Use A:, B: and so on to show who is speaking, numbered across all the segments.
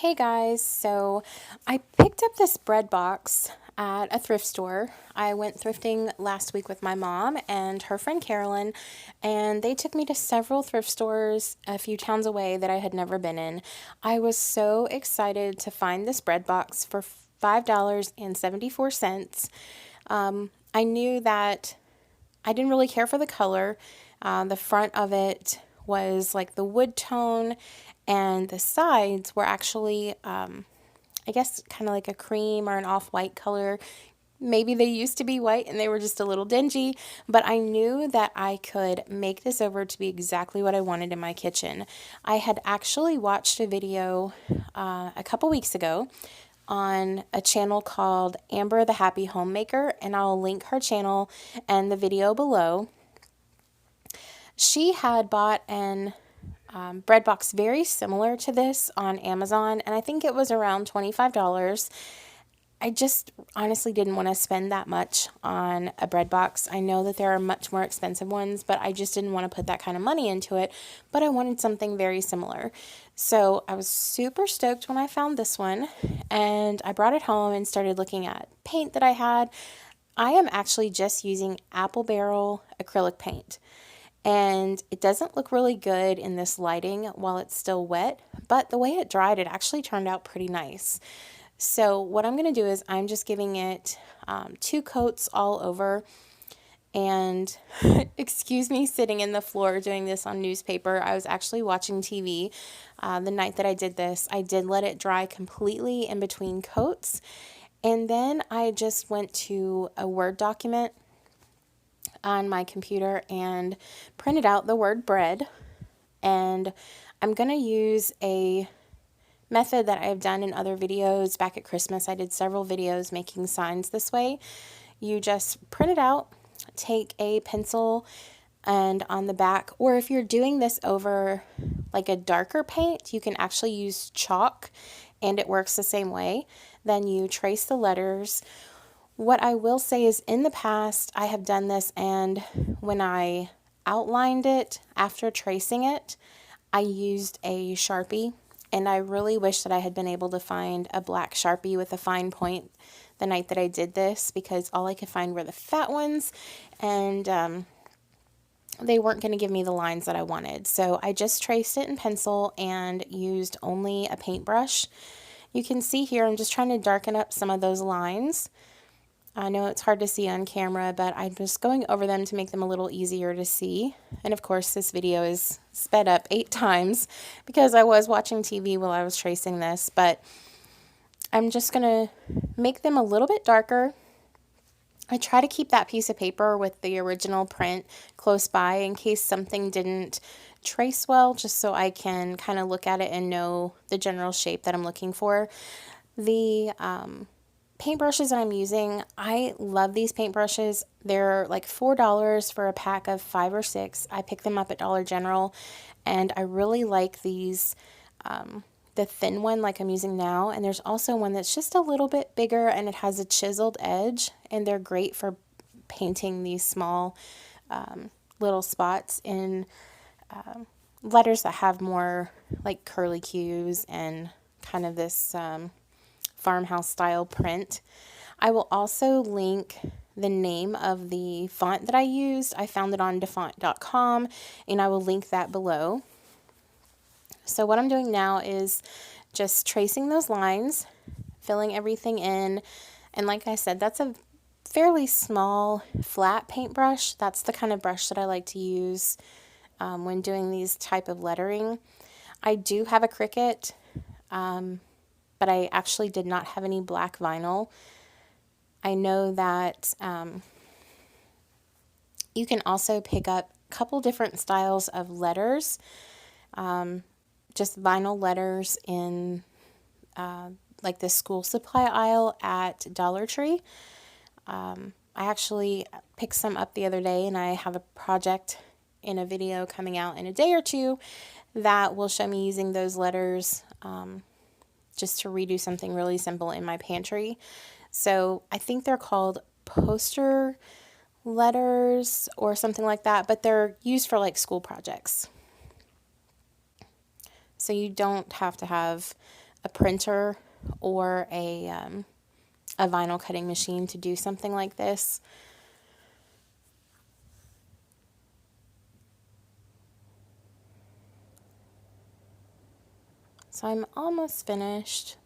A: Hey guys, so I picked up this bread box at a thrift store. I went thrifting last week with my mom and her friend Carolyn, and they took me to several thrift stores a few towns away that I had never been in. I was so excited to find this bread box for $5.74. I knew that I didn't really care for the color. The front of it was like the wood tone, and the sides were actually, I guess, kind of like a cream or an off-white color. Maybe they used to be white and they were just a little dingy, but I knew that I could make this over to be exactly what I wanted in my kitchen. I had actually watched a video a couple weeks ago on a channel called Amber the Happy Homemaker, and I'll link her channel and the video below. She had bought an bread box very similar to this on Amazon, and I think it was around $25. I just honestly didn't want to spend that much on a bread box. I know that there are much more expensive ones, but I just didn't want to put that kind of money into it, but I wanted something very similar. So I was super stoked when I found this one, and I brought it home and started looking at paint that I had. I am actually just using apple barrel acrylic paint. And it doesn't look really good in this lighting while it's still wet, but the way it dried, it actually turned out pretty nice. So what I'm going to do is I'm just giving it 2 coats all over. And excuse me sitting in the floor doing this on newspaper. I was actually watching TV the night that I did this. I did let it dry completely in between coats. And then I just went to a Word document on my computer and printed out the word bread. And I'm going to use a method that I've done in other videos. Back at Christmas, I did several videos making signs this way. You just print it out, take a pencil, and on the back, or if you're doing this over like a darker paint, you can actually use chalk and it works the same way. Then you trace the letters. What I will say is in the past, I have done this, and when I outlined it after tracing it, I used a Sharpie, and I really wish that I had been able to find a black Sharpie with a fine point the night that I did this, because all I could find were the fat ones, and they weren't going to give me the lines that I wanted. So I just traced it in pencil and used only a paintbrush. You can see here, I'm just trying to darken up some of those lines. I know it's hard to see on camera, but I'm just going over them to make them a little easier to see. And of course, this video is sped up 8 times because I was watching TV while I was tracing this, but I'm just going to make them a little bit darker. I try to keep that piece of paper with the original print close by in case something didn't trace well, just so I can kind of look at it and know the general shape that I'm looking for. The paintbrushes that I'm using, I love these paintbrushes. They're like $4 for a pack of 5 or 6. I pick them up at Dollar General, and I really like these, the thin one like I'm using now, and there's also one that's just a little bit bigger and it has a chiseled edge, and they're great for painting these small little spots in letters that have more like curly cues and kind of this farmhouse style print. I will also link the name of the font that I used. I found it on defont.com, and I will link that below. So what I'm doing now is just tracing those lines, filling everything in, and like I said, that's a fairly small flat paintbrush. That's the kind of brush that I like to use when doing these type of lettering. I do have a Cricut, but I actually did not have any black vinyl. I know that you can also pick up a couple different styles of letters, just vinyl letters in like the school supply aisle at Dollar Tree. I actually picked some up the other day, and I have a project in a video coming out in a day or two that will show me using those letters just to redo something really simple in my pantry. So I think they're called poster letters or something like that, but they're used for like school projects. So you don't have to have a printer or a vinyl cutting machine to do something like this. So I'm almost finished.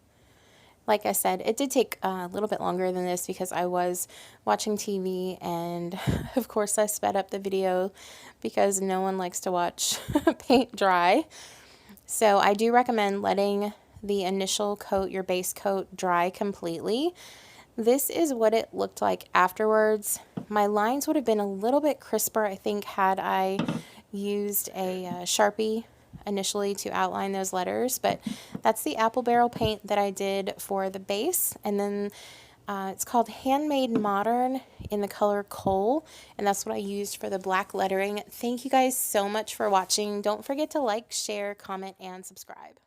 A: Like I said, it did take a little bit longer than this because I was watching TV, and of course I sped up the video because no one likes to watch paint dry. So I do recommend letting the initial coat, your base coat, dry completely. This is what it looked like afterwards. My lines would have been a little bit crisper, I think, had I used a Sharpie initially to outline those letters, but that's the apple barrel paint that I did for the base. And then it's called Handmade Modern in the color Coal, and that's what I used for the black lettering. Thank you guys so much for watching. Don't forget to like, share, comment, and subscribe.